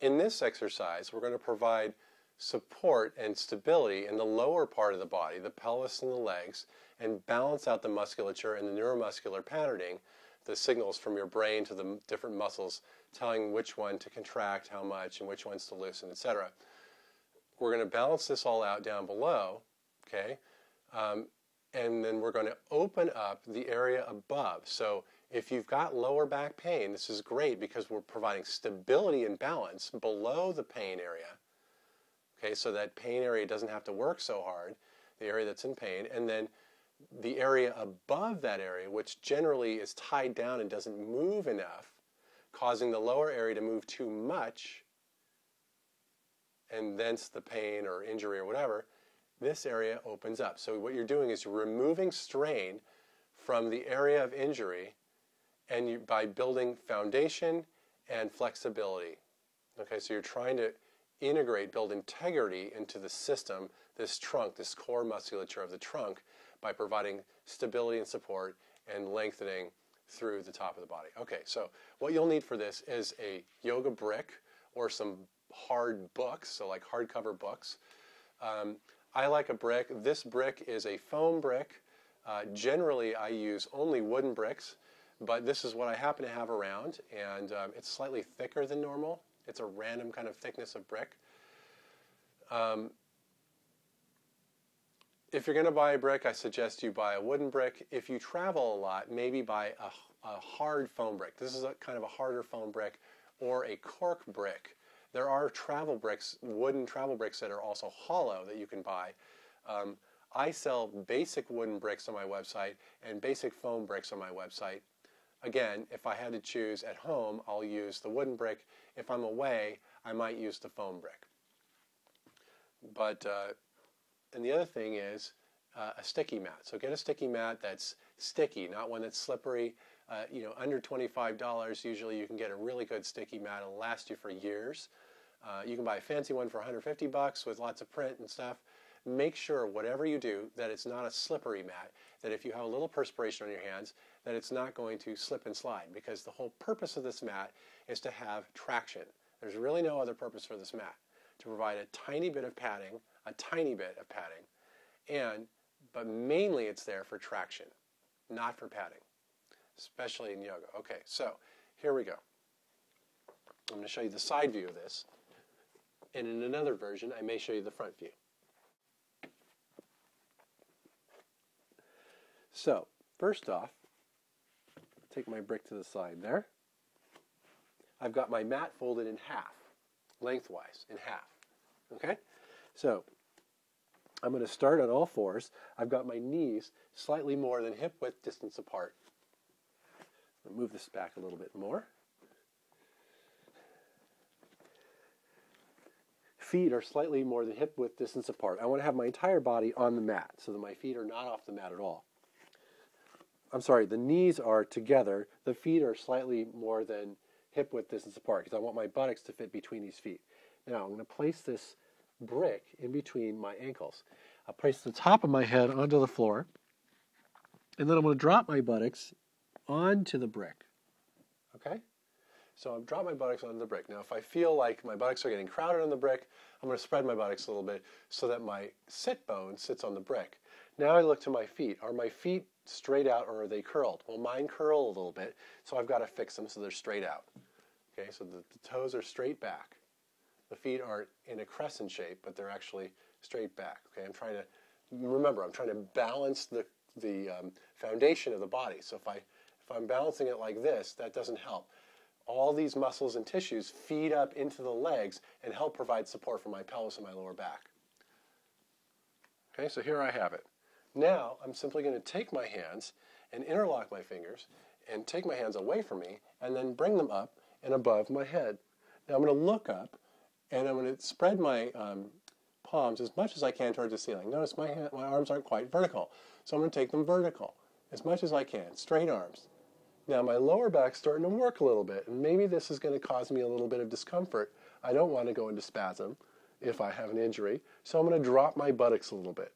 In this exercise, we're going to provide support and stability in the lower part of the body, the pelvis and the legs, and balance out the musculature and the neuromuscular patterning, the signals from your brain to the different muscles telling which one to contract, how much, and which ones to loosen, etc. We're going to balance this all out down below, okay? And then we're going to open up the area above. So if you've got lower back pain, this is great because we're providing stability and balance below the pain area. Okay, so that pain area doesn't have to work so hard, the area that's in pain. And then the area above that area, which generally is tied down and doesn't move enough, causing the lower area to move too much, and thence the pain or injury or whatever, this area opens up. So what you're doing is you're removing strain from the area of injury and by building foundation and flexibility. Okay, so you're trying to integrate, build integrity into the system, this trunk, this core musculature of the trunk, by providing stability and support and lengthening through the top of the body. Okay, so what you'll need for this is a yoga brick or some hard books, so like hardcover books. I like a brick. This brick is a foam brick. Generally, I use only wooden bricks, but this is what I happen to have around, and it's slightly thicker than normal. It's a random kind of thickness of brick. If you're going to buy a brick, I suggest you buy a wooden brick. If you travel a lot, maybe buy a hard foam brick. This is a kind of a harder foam brick or a cork brick. There are travel bricks, wooden travel bricks that are also hollow that you can buy. I sell basic wooden bricks on my website and basic foam bricks on my website. Again, if I had to choose at home, I'll use the wooden brick. If I'm away, I might use the foam brick. But, and the other thing is a sticky mat. So get a sticky mat that's sticky, not one that's slippery. You know, under $25, usually you can get a really good sticky mat. It'll last you for years. You can buy a fancy one for $150 with lots of print and stuff. Make sure, whatever you do, that it's not a slippery mat, that if you have a little perspiration on your hands, that it's not going to slip and slide, because the whole purpose of this mat is to have traction. There's really no other purpose for this mat, to provide a tiny bit of padding, but mainly it's there for traction, not for padding, especially in yoga. Okay, so here we go. I'm going to show you the side view of this, and in another version, I may show you the front view. So, first off, take my brick to the side there. I've got my mat folded in half, lengthwise, in half. Okay? So, I'm going to start on all fours. I've got my knees slightly more than hip width distance apart. I'll move this back a little bit more. Feet are slightly more than hip width distance apart. I want to have my entire body on the mat so that my feet are not off the mat at all. I'm sorry, the knees are together. The feet are slightly more than hip width distance apart because I want my buttocks to fit between these feet. Now I'm going to place this brick in between my ankles. I'll place the top of my head onto the floor, and then I'm going to drop my buttocks onto the brick. Okay? So I've dropped my buttocks onto the brick. Now if I feel like my buttocks are getting crowded on the brick, I'm going to spread my buttocks a little bit so that my sit bone sits on the brick. Now I look to my feet. Are my feet straight out or are they curled? Well, mine curl a little bit, so I've got to fix them so they're straight out. Okay, so the toes are straight back. The feet aren't in a crescent shape, but they're actually straight back. Okay, I'm trying to balance the foundation of the body. So if I'm balancing it like this, that doesn't help. All these muscles and tissues feed up into the legs and help provide support for my pelvis and my lower back. Okay, so here I have it. Now I'm simply going to take my hands and interlock my fingers and take my hands away from me and then bring them up and above my head. Now I'm going to look up and I'm going to spread my palms as much as I can towards the ceiling. Notice my arms aren't quite vertical, so I'm going to take them vertical as much as I can, straight arms. Now my lower back's starting to work a little bit, and maybe this is going to cause me a little bit of discomfort. I don't want to go into spasm if I have an injury, so I'm going to drop my buttocks a little bit.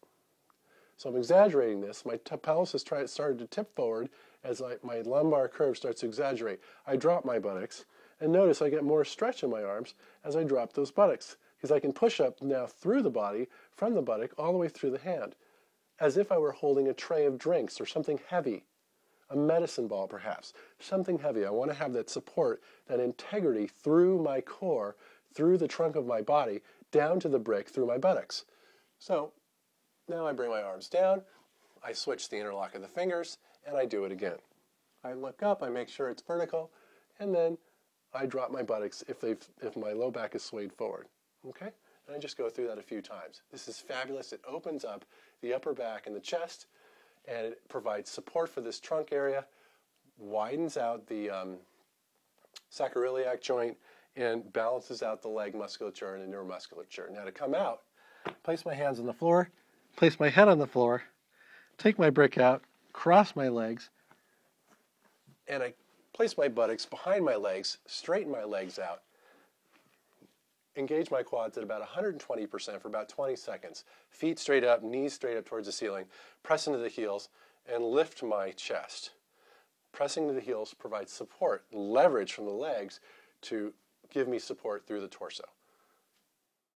So I'm exaggerating this. My pelvis has started to tip forward as my lumbar curve starts to exaggerate. I drop my buttocks, And notice I get more stretch in my arms as I drop those buttocks, because I can push up now through the body, from the buttock, all the way through the hand, as if I were holding a tray of drinks or something heavy, a medicine ball perhaps, something heavy. I want to have that support, that integrity through my core, through the trunk of my body, down to the brick through my buttocks. So now I bring my arms down, I switch the interlock of the fingers, and I do it again. I look up, I make sure it's vertical, and then I drop my buttocks if my low back is swayed forward. Okay? And I just go through that a few times. This is fabulous. It opens up the upper back and the chest, and it provides support for this trunk area, widens out the sacroiliac joint, and balances out the leg musculature and the neuromusculature. Now to come out, place my hands on the floor, place my head on the floor, take my brick out, cross my legs, and I place my buttocks behind my legs, straighten my legs out, engage my quads at about 120% for about 20 seconds. Feet straight up, knees straight up towards the ceiling, press into the heels, and lift my chest. Pressing into the heels provides support, leverage from the legs to give me support through the torso.